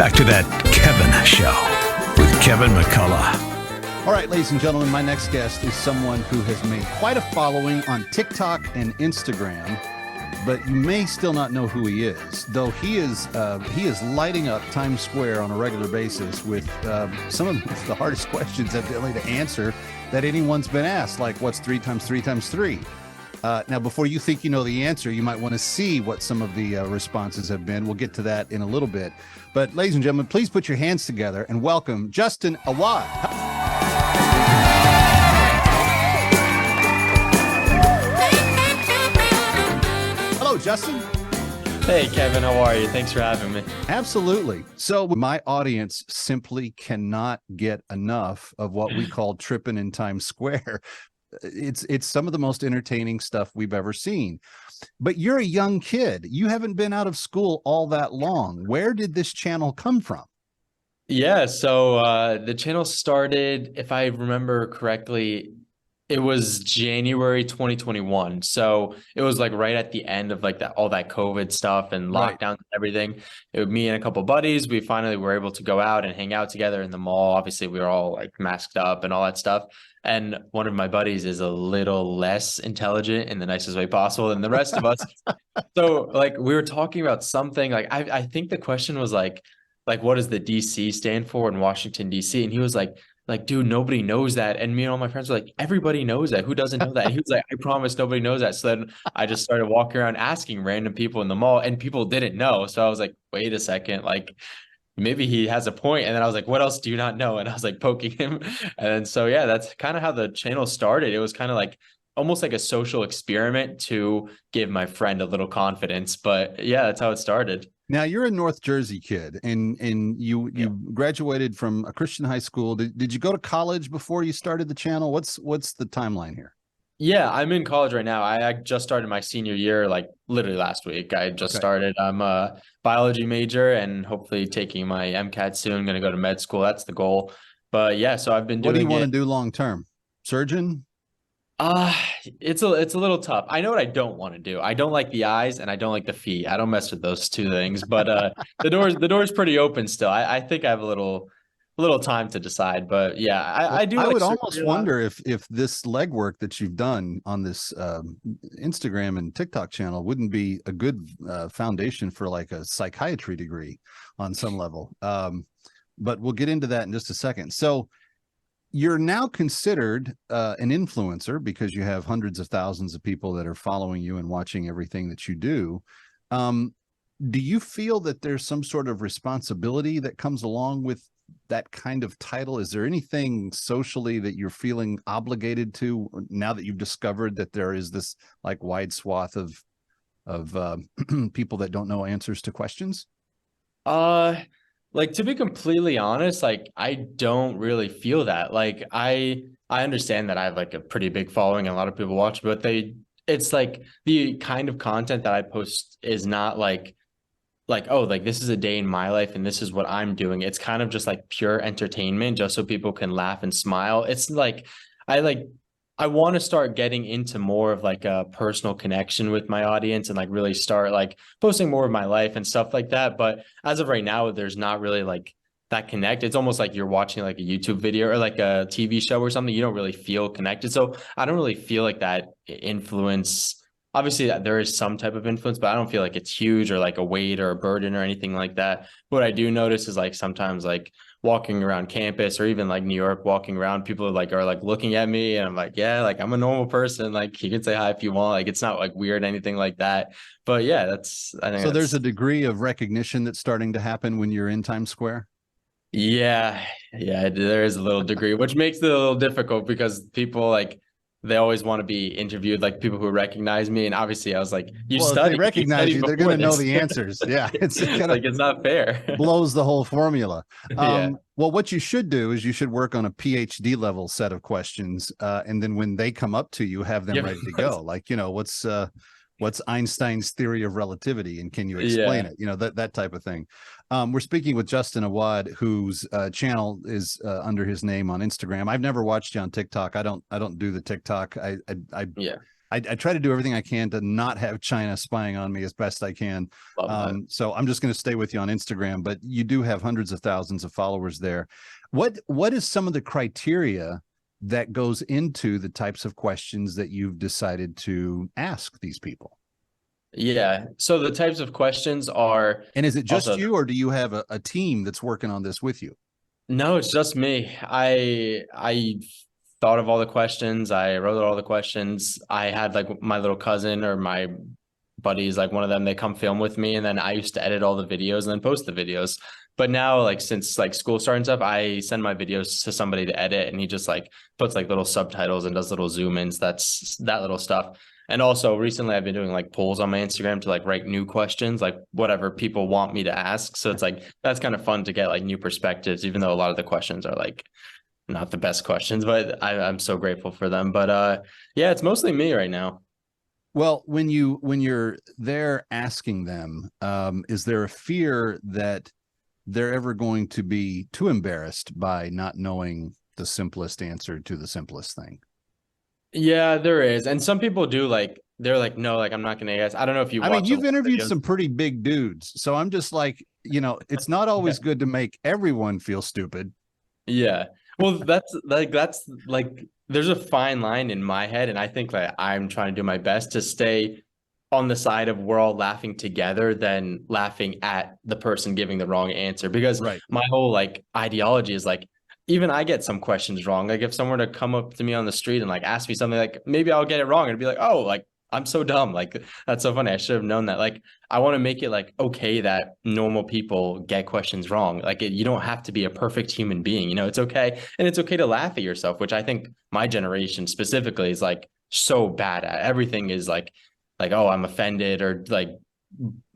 Back to that Kevin show with Kevin McCullough. All right, ladies and gentlemen, my next guest is someone who has made quite a following on TikTok and Instagram, but you may still not know who he is, though he is lighting up Times Square on a regular basis with some of the hardest questions evidently to answer that anyone's been asked, like what's 3 times 3 times 3? Now, before you think you know the answer, you might want to see what some of the responses have been. We'll get to that in a little bit. But ladies and gentlemen, please put your hands together and welcome Justin Awad. Hello, Justin. Hey, Kevin, how are you? Thanks for having me. Absolutely. So my audience simply cannot get enough of what we call tripping in Times Square. It's some of the most entertaining stuff we've ever seen. But you're a young kid. You haven't been out of school all that long. Where did this channel come from? Yeah, so the channel started, if I remember correctly, it was January 2021. So it was like right at the end of like all that COVID stuff and lockdowns and everything. It was me and a couple buddies. We finally were able to go out and hang out together in the mall. Obviously, we were all like masked up and all that stuff. And one of my buddies is a little less intelligent in the nicest way possible than the rest of us. So like we were talking about something like I think the question was like what does the DC stand for in Washington, DC? And he was like, dude, nobody knows that. And me and all my friends were like, everybody knows that. Who doesn't know that? And he was like, I promise nobody knows that. So then I just started walking around asking random people in the mall, and people didn't know. So I was like, wait a second, like maybe he has a point. And then I was like, what else do you not know? And I was like poking him. And so, yeah, that's kind of how the channel started. It was kind of like almost like a social experiment to give my friend a little confidence. But yeah, that's how it started. Now you're a North Jersey kid, and you graduated from a Christian high school. Did you go to college before you started the channel? What's the timeline here? Yeah, I'm in college right now. I just started my senior year, like literally last week. I just started. I'm a biology major and hopefully taking my MCAT soon. Going to go to med school. That's the goal. But yeah, so I've been doing. What do you want to do long term? Surgeon? It's a little tough. I know what I don't want to do. I don't like the eyes and I don't like the feet. I don't mess with those two things. But the door's pretty open still. I think I have a little time to decide. But yeah, I do. I would almost wonder if this legwork that you've done on this Instagram and TikTok channel wouldn't be a good foundation for like a psychiatry degree on some level. But we'll get into that in just a second. So you're now considered an influencer because you have hundreds of thousands of people that are following you and watching everything that you do. Do you feel that there's some sort of responsibility that comes along with that kind of title? Is there anything socially that you're feeling obligated to now that you've discovered that there is this like wide swath of people that don't know answers to questions? Like, to be completely honest, like I don't really feel that. Like I understand that I have like a pretty big following and a lot of people watch, but it's like the kind of content that I post is not like, oh, like this is a day in my life and this is what I'm doing. It's kind of just like pure entertainment just so people can laugh and smile. It's like I want to start getting into more of like a personal connection with my audience and like really start like posting more of my life and stuff like that. But as of right now, there's not really like that connect. It's almost like you're watching like a YouTube video or like a TV show or something. You don't really feel connected. So I don't really feel like that influence. Obviously there is some type of influence, but I don't feel like it's huge or like a weight or a burden or anything like that. What I do notice is like sometimes like walking around campus or even like New York, walking around, people are like looking at me and I'm like, yeah, like I'm a normal person. Like you can say hi if you want. Like it's not like weird, anything like that. But yeah, I think so there's a degree of recognition that's starting to happen when you're in Times Square. Yeah, there is a little degree, which makes it a little difficult because people like they always want to be interviewed, like people who recognize me. And obviously I was like, if they recognize you, they're going to know the answers. Yeah. It's like, it's not fair. Blows the whole formula. Yeah. Well, what you should do is you should work on a PhD level set of questions. And then when they come up to you, have them ready to go. Like, what's Einstein's theory of relativity and can you explain it? That type of thing. We're speaking with Justin Awad, whose channel is under his name on Instagram. I've never watched you on TikTok. I don't do the TikTok. I try to do everything I can to not have China spying on me as best I can. So I'm just going to stay with you on Instagram, but you do have hundreds of thousands of followers there. What is some of the criteria that goes into the types of questions that you've decided to ask these people? Yeah. So the types of questions are. And is it just also, you, or do you have a team that's working on this with you? No, it's just me. I thought of all the questions. I wrote all the questions. I had like my little cousin or my buddies, like one of them, they come film with me, and then I used to edit all the videos and then post the videos. But now, like since like school starting stuff, I send my videos to somebody to edit, and he just like puts like little subtitles and does little zoom ins. That's that little stuff. And also recently I've been doing like polls on my Instagram to like write new questions, like whatever people want me to ask. So it's like, that's kind of fun to get like new perspectives, even though a lot of the questions are like not the best questions, but I'm so grateful for them. But yeah, it's mostly me right now. Well, when you're there asking them, is there a fear that they're ever going to be too embarrassed by not knowing the simplest answer to the simplest thing? Yeah, there is. And some people do like, they're like, no, like I'm not going to guess. I don't know if you I mean, watch you've interviewed some pretty big dudes. So I'm just like, it's not always good to make everyone feel stupid. Yeah. Well, that's like there's a fine line in my head. And I think like I'm trying to do my best to stay on the side of we're all laughing together than laughing at the person giving the wrong answer. Because my whole like ideology is like, even I get some questions wrong. Like if someone were to come up to me on the street and like ask me something, like maybe I'll get it wrong and be like, oh, like I'm so dumb. Like that's so funny. I should have known that. Like I want to make it like okay that normal people get questions wrong. Like you don't have to be a perfect human being. It's okay. And it's okay to laugh at yourself, which I think my generation specifically is like so bad at. Everything is like, oh, I'm offended, or like,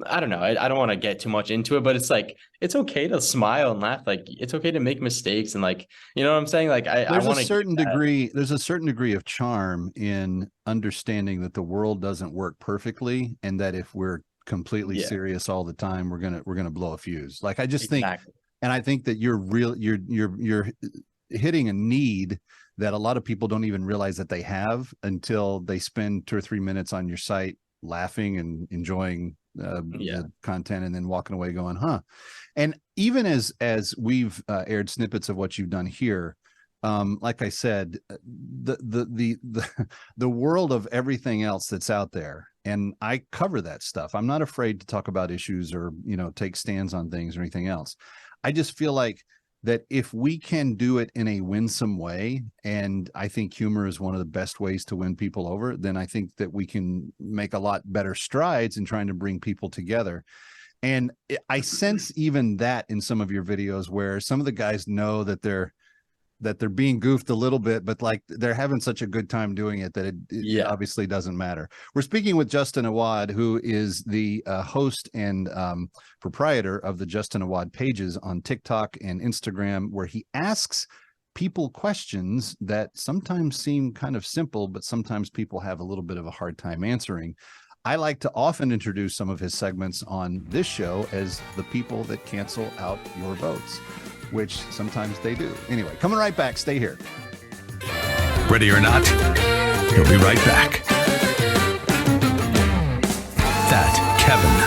I don't know. I don't want to get too much into it, but it's like, it's okay to smile and laugh. Like it's okay to make mistakes. And like, you know what I'm saying? Like there's a certain degree of charm in understanding that the world doesn't work perfectly. And that if we're completely serious all the time, we're going to blow a fuse. Like, I just think, and I think that you're hitting a need that a lot of people don't even realize that they have until they spend 2 or 3 minutes on your site laughing and enjoying the content, and then walking away going, huh. And even as we've aired snippets of what you've done here, like I said, the world of everything else that's out there, and I cover that stuff. I'm not afraid to talk about issues or take stands on things or anything else. I just feel like that if we can do it in a winsome way, and I think humor is one of the best ways to win people over, then I think that we can make a lot better strides in trying to bring people together. And I sense even that in some of your videos, where some of the guys know that they're being goofed a little bit, but like they're having such a good time doing it that it obviously doesn't matter. We're speaking with Justin Awad, who is the host and proprietor of the Justin Awad pages on TikTok and Instagram, where he asks people questions that sometimes seem kind of simple, but sometimes people have a little bit of a hard time answering. I like to often introduce some of his segments on this show as the people that cancel out your votes, which sometimes they do. Anyway, coming right back. Stay here. Ready or not, he'll be right back. That Kevin